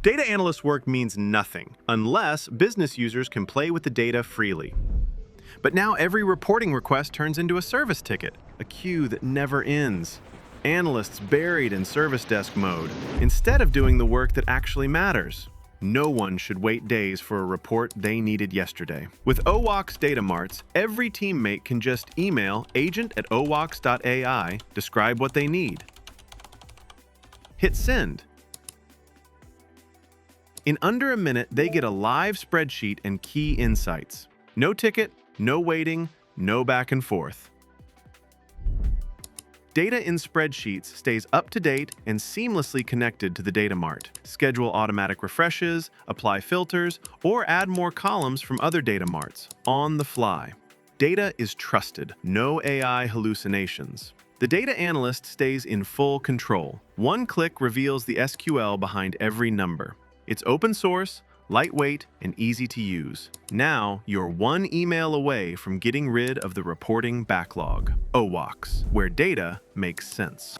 Data analyst work means nothing unless business users can play with the data freely. But now every reporting request turns into a service ticket, a queue that never ends. Analysts buried in service desk mode, instead of doing the work that actually matters. No one should wait days for a report they needed yesterday. With OWOX Data Marts, every teammate can just email agent@owox.ai, describe what they need. Hit send. In under a minute, they get a live spreadsheet and key insights. No ticket, no waiting, no back and forth. Data in spreadsheets stays up to date and seamlessly connected to the data mart. Schedule automatic refreshes, apply filters, or add more columns from other data marts on the fly. Data is trusted, no AI hallucinations. The data analyst stays in full control. One click reveals the SQL behind every number. It's open source, lightweight, and easy to use. Now, you're one email away from getting rid of the reporting backlog. OWOX, where data makes sense.